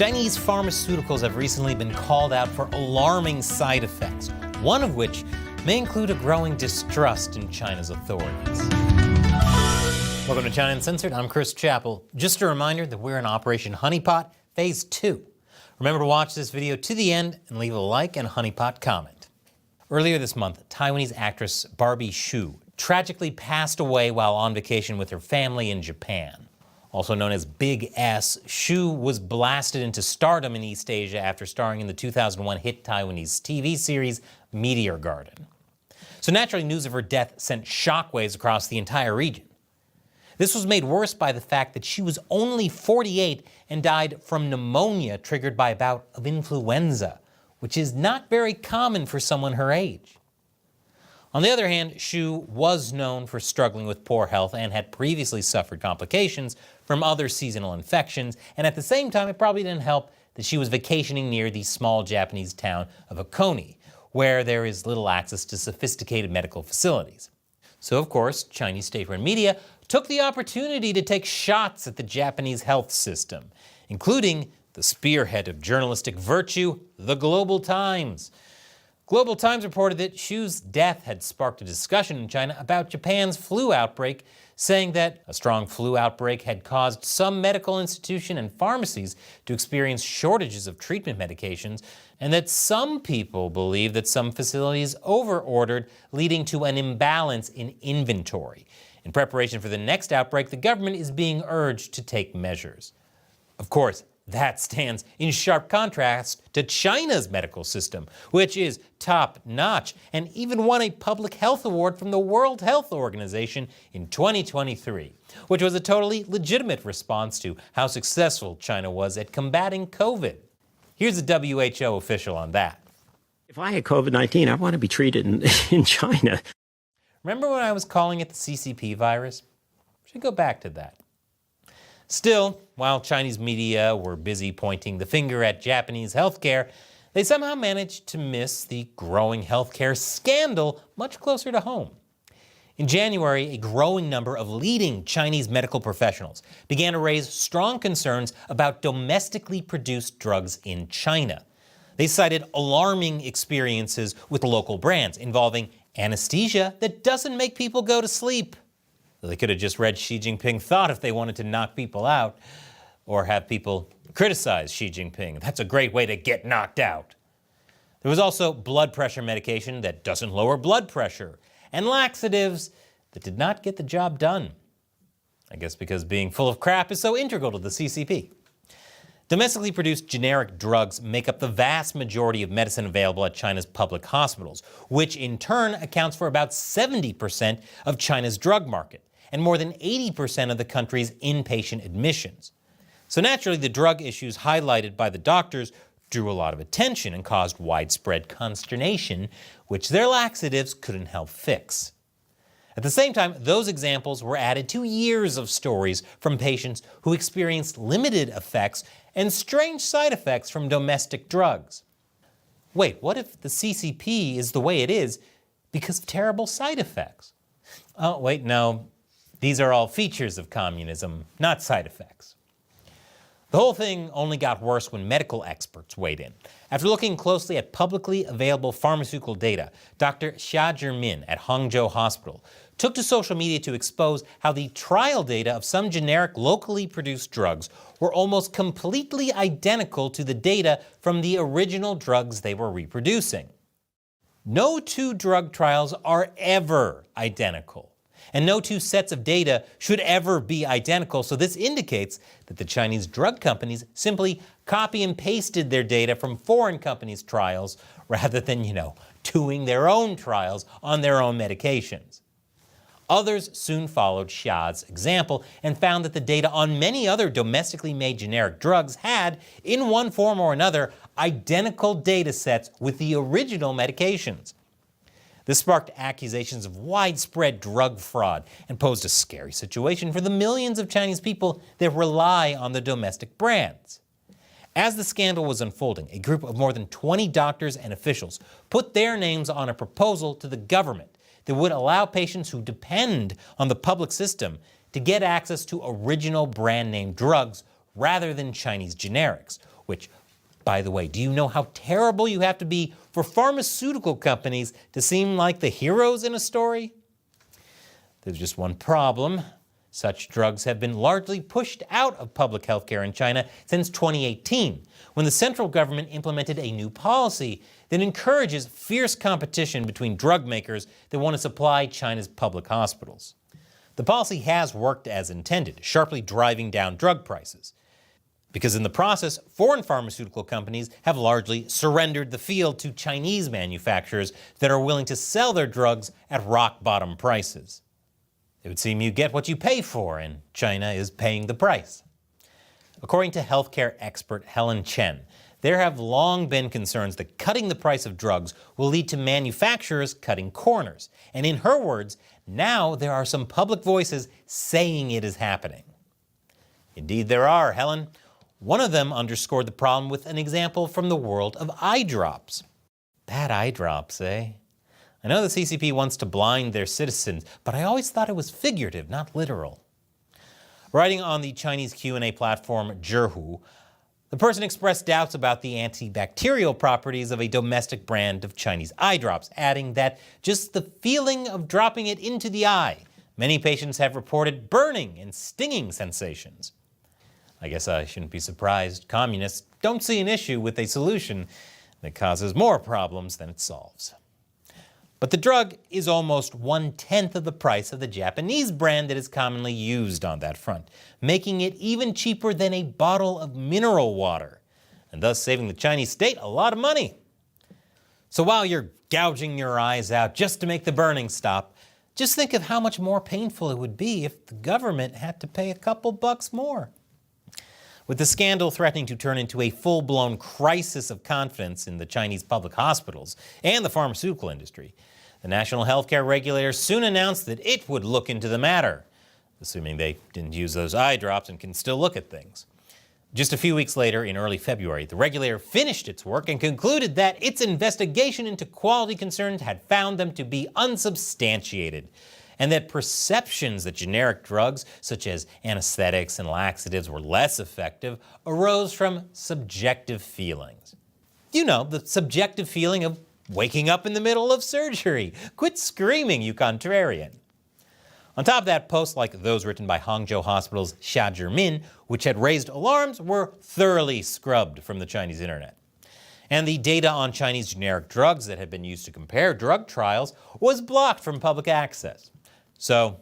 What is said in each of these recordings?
Chinese pharmaceuticals have recently been called out for alarming side effects, one of which may include a growing distrust in China's authorities. Welcome to China Uncensored. I'm Chris Chappell. Just a reminder that we're in Operation Honeypot Phase 2. Remember to watch this video to the end and leave a like and a Honeypot comment. Earlier this month, Taiwanese actress Barbie Shu tragically passed away while on vacation with her family in Japan. Also known as Big S, Shu was blasted into stardom in East Asia after starring in the 2001 hit Taiwanese TV series Meteor Garden. So naturally, news of her death sent shockwaves across the entire region. This was made worse by the fact that she was only 48 and died from pneumonia triggered by a bout of influenza, which is not very common for someone her age. On the other hand, Shu was known for struggling with poor health and had previously suffered complications from other seasonal infections, and at the same time, it probably didn't help that she was vacationing near the small Japanese town of Hakone, where there is little access to sophisticated medical facilities. So of course, Chinese state-run media took the opportunity to take shots at the Japanese health system, including the spearhead of journalistic virtue, the Global Times. Global Times reported that Shu's death had sparked a discussion in China about Japan's flu outbreak, saying that a strong flu outbreak had caused some medical institutions and pharmacies to experience shortages of treatment medications, and that some people believe that some facilities overordered, leading to an imbalance in inventory. In preparation for the next outbreak, the government is being urged to take measures. Of course, that stands in sharp contrast to China's medical system, which is top-notch and even won a public health award from the World Health Organization in 2023, which was a totally legitimate response to how successful China was at combating COVID. Here's a WHO official on that. If I had COVID-19, I want to be treated in China. Remember when I was calling it the CCP virus? We should go back to that. Still, while Chinese media were busy pointing the finger at Japanese healthcare, they somehow managed to miss the growing healthcare scandal much closer to home. In January, a growing number of leading Chinese medical professionals began to raise strong concerns about domestically produced drugs in China. They cited alarming experiences with local brands involving anesthesia that doesn't make people go to sleep. They could have just read Xi Jinping thought if they wanted to knock people out, or have people criticize Xi Jinping. That's a great way to get knocked out. There was also blood pressure medication that doesn't lower blood pressure, and laxatives that did not get the job done. I guess because being full of crap is so integral to the CCP. Domestically produced generic drugs make up the vast majority of medicine available at China's public hospitals, which in turn accounts for about 70% of China's drug market and more than 80% of the country's inpatient admissions. So naturally, the drug issues highlighted by the doctors drew a lot of attention and caused widespread consternation, which their laxatives couldn't help fix. At the same time, those examples were added to years of stories from patients who experienced limited effects and strange side effects from domestic drugs. Wait, what if the CCP is the way it is because of terrible side effects? Oh, wait, no. These are all features of communism, not side effects. The whole thing only got worse when medical experts weighed in. After looking closely at publicly available pharmaceutical data, Dr. Xia Zhimin at Hangzhou Hospital took to social media to expose how the trial data of some generic locally produced drugs were almost completely identical to the data from the original drugs they were reproducing. No two drug trials are ever identical. And no two sets of data should ever be identical, so this indicates that the Chinese drug companies simply copy and pasted their data from foreign companies' trials rather than, doing their own trials on their own medications. Others soon followed Xia's example and found that the data on many other domestically made generic drugs had, in one form or another, identical data sets with the original medications. This sparked accusations of widespread drug fraud and posed a scary situation for the millions of Chinese people that rely on the domestic brands. As the scandal was unfolding, a group of more than 20 doctors and officials put their names on a proposal to the government that would allow patients who depend on the public system to get access to original brand name drugs rather than Chinese generics, which, by the way, do you know how terrible you have to be for pharmaceutical companies to seem like the heroes in a story? There's just one problem. Such drugs have been largely pushed out of public health care in China since 2018, when the central government implemented a new policy that encourages fierce competition between drug makers that want to supply China's public hospitals. The policy has worked as intended, sharply driving down drug prices. Because in the process, foreign pharmaceutical companies have largely surrendered the field to Chinese manufacturers that are willing to sell their drugs at rock-bottom prices. It would seem you get what you pay for, and China is paying the price. According to healthcare expert Helen Chen, there have long been concerns that cutting the price of drugs will lead to manufacturers cutting corners. And in her words, now there are some public voices saying it is happening. Indeed there are, Helen. One of them underscored the problem with an example from the world of eye drops. Bad eye drops, eh? I know the CCP wants to blind their citizens, but I always thought it was figurative, not literal. Writing on the Chinese Q&A platform Zhihu, the person expressed doubts about the antibacterial properties of a domestic brand of Chinese eye drops, adding that just the feeling of dropping it into the eye, many patients have reported burning and stinging sensations. I guess I shouldn't be surprised communists don't see an issue with a solution that causes more problems than it solves. But the drug is almost 1/10 of the price of the Japanese brand that is commonly used on that front, making it even cheaper than a bottle of mineral water, and thus saving the Chinese state a lot of money. So while you're gouging your eyes out just to make the burning stop, just think of how much more painful it would be if the government had to pay a couple bucks more. With the scandal threatening to turn into a full-blown crisis of confidence in the Chinese public hospitals and the pharmaceutical industry, the national healthcare regulator soon announced that it would look into the matter, assuming they didn't use those eye drops and can still look at things. Just a few weeks later, in early February, the regulator finished its work and concluded that its investigation into quality concerns had found them to be unsubstantiated, and that perceptions that generic drugs, such as anesthetics and laxatives, were less effective arose from subjective feelings. You know, the subjective feeling of waking up in the middle of surgery. Quit screaming, you contrarian. On top of that, posts like those written by Hangzhou Hospital's Xia Zhimin, which had raised alarms, were thoroughly scrubbed from the Chinese internet. And the data on Chinese generic drugs that had been used to compare drug trials was blocked from public access. So,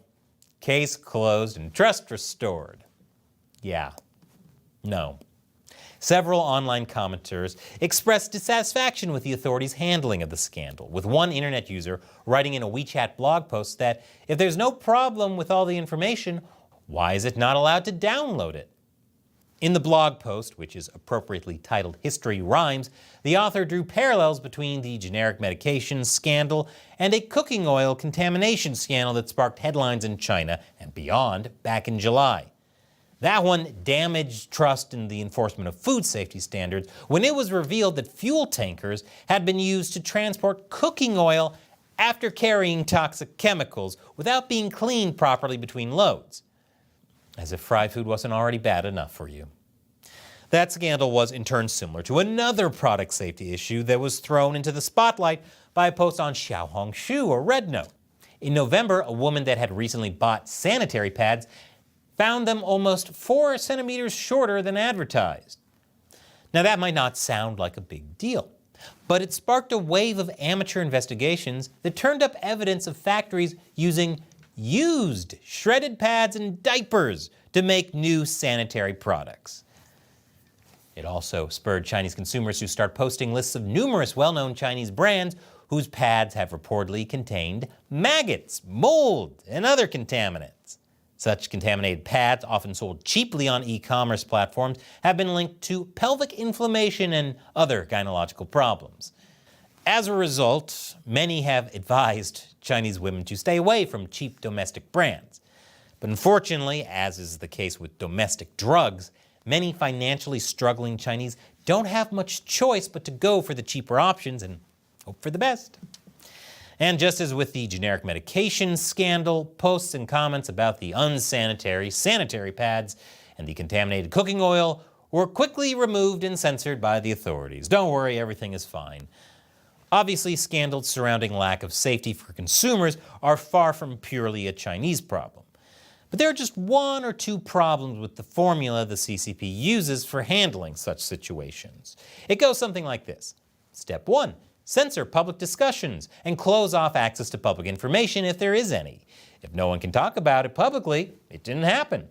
case closed and trust restored. Yeah. No. Several online commenters expressed dissatisfaction with the authorities' handling of the scandal, with one internet user writing in a WeChat blog post that if there's no problem with all the information, why is it not allowed to download it? In the blog post, which is appropriately titled History Rhymes, the author drew parallels between the generic medication scandal and a cooking oil contamination scandal that sparked headlines in China and beyond back in July. That one damaged trust in the enforcement of food safety standards when it was revealed that fuel tankers had been used to transport cooking oil after carrying toxic chemicals without being cleaned properly between loads. As if fried food wasn't already bad enough for you. That scandal was in turn similar to another product safety issue that was thrown into the spotlight by a post on Xiaohongshu or RedNote. In November, a woman that had recently bought sanitary pads found them almost 4 centimeters shorter than advertised. Now that might not sound like a big deal, but it sparked a wave of amateur investigations that turned up evidence of factories using used shredded pads and diapers to make new sanitary products. It also spurred Chinese consumers to start posting lists of numerous well-known Chinese brands whose pads have reportedly contained maggots, mold, and other contaminants. Such contaminated pads, often sold cheaply on e-commerce platforms, have been linked to pelvic inflammation and other gynecological problems. As a result, many have advised Chinese women to stay away from cheap domestic brands. But unfortunately, as is the case with domestic drugs, many financially struggling Chinese don't have much choice but to go for the cheaper options and hope for the best. And just as with the generic medication scandal, posts and comments about the unsanitary sanitary pads and the contaminated cooking oil were quickly removed and censored by the authorities. Don't worry, everything is fine. Obviously, scandals surrounding lack of safety for consumers are far from purely a Chinese problem. But there are just one or two problems with the formula the CCP uses for handling such situations. It goes something like this. Step 1. Censor public discussions and close off access to public information if there is any. If no one can talk about it publicly, it didn't happen.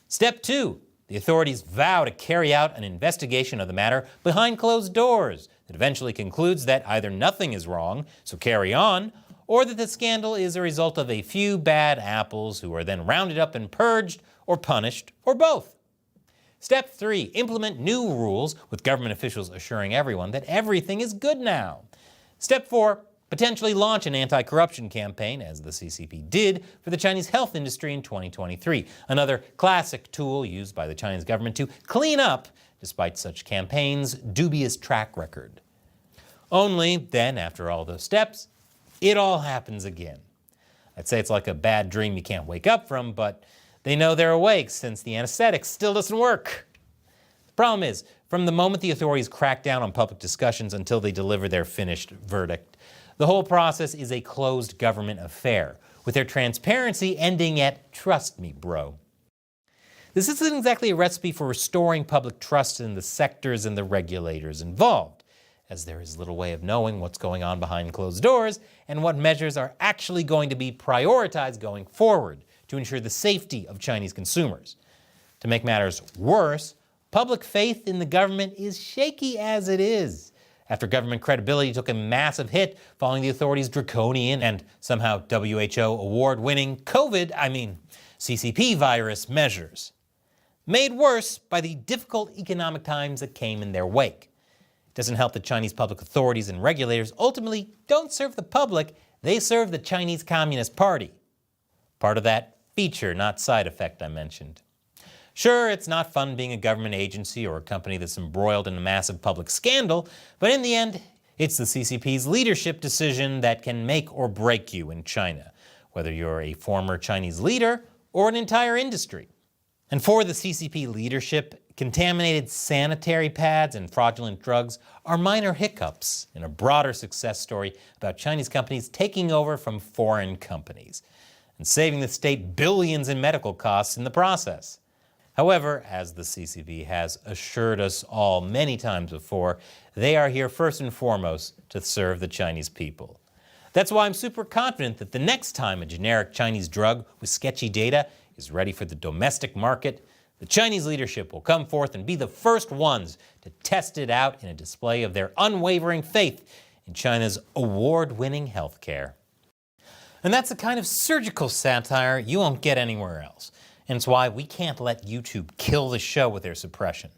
Step 2. The authorities vow to carry out an investigation of the matter behind closed doors that eventually concludes that either nothing is wrong, so carry on, or that the scandal is a result of a few bad apples who are then rounded up and purged or punished, or both. Step 3. Implement new rules with government officials assuring everyone that everything is good now. Step 4. Potentially launch an anti-corruption campaign, as the CCP did for the Chinese health industry in 2023, another classic tool used by the Chinese government to clean up, despite such campaigns' dubious track record. Only then, after all those steps, it all happens again. I'd say it's like a bad dream you can't wake up from, but they know they're awake since the anesthetic still doesn't work. The problem is, from the moment the authorities crack down on public discussions until they deliver their finished verdict, the whole process is a closed government affair, with their transparency ending at "trust me, bro." This isn't exactly a recipe for restoring public trust in the sectors and the regulators involved, as there is little way of knowing what's going on behind closed doors and what measures are actually going to be prioritized going forward to ensure the safety of Chinese consumers. To make matters worse, public faith in the government is shaky as it is, after government credibility took a massive hit following the authorities' draconian and somehow WHO award-winning CCP virus measures. Made worse by the difficult economic times that came in their wake. It doesn't help that Chinese public authorities and regulators ultimately don't serve the public, they serve the Chinese Communist Party. Part of that feature, not side effect, I mentioned. Sure, it's not fun being a government agency or a company that's embroiled in a massive public scandal, but in the end, it's the CCP's leadership decision that can make or break you in China, whether you're a former Chinese leader or an entire industry. And for the CCP leadership, contaminated sanitary pads and fraudulent drugs are minor hiccups in a broader success story about Chinese companies taking over from foreign companies and saving the state billions in medical costs in the process. However, as the CCP has assured us all many times before, they are here first and foremost to serve the Chinese people. That's why I'm super confident that the next time a generic Chinese drug with sketchy data is ready for the domestic market, the Chinese leadership will come forth and be the first ones to test it out in a display of their unwavering faith in China's award-winning healthcare. And that's the kind of surgical satire you won't get anywhere else. And it's why we can't let YouTube kill the show with their suppression.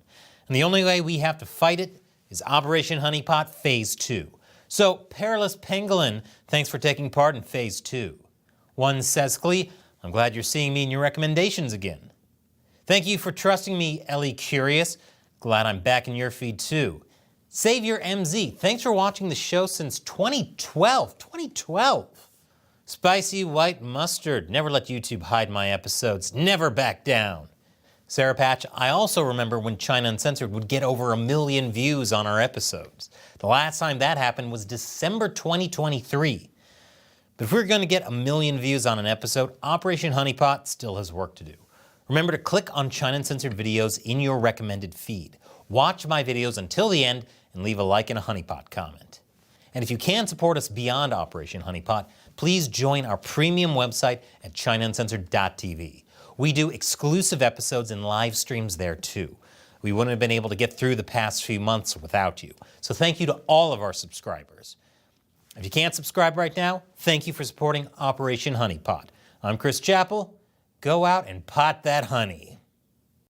And the only way we have to fight it is Operation Honeypot Phase 2. So, Perilous Pangolin, thanks for taking part in Phase 2. One Sescli, I'm glad you're seeing me in your recommendations again. Thank you for trusting me, Ellie Curious. Glad I'm back in your feed too. Savior MZ, thanks for watching the show since 2012. 2012! Spicy White Mustard, never let YouTube hide my episodes, never back down. Sarah Patch, I also remember when China Uncensored would get over 1 million views on our episodes. The last time that happened was December 2023. But if we're going to get 1 million views on an episode, Operation Honeypot still has work to do. Remember to click on China Uncensored videos in your recommended feed. Watch my videos until the end and leave a like and a Honeypot comment. And if you can support us beyond Operation Honeypot, please join our premium website at ChinaUncensored.tv. We do exclusive episodes and live streams there too. We wouldn't have been able to get through the past few months without you. So thank you to all of our subscribers. If you can't subscribe right now, thank you for supporting Operation Honeypot. I'm Chris Chappell. Go out and pot that honey.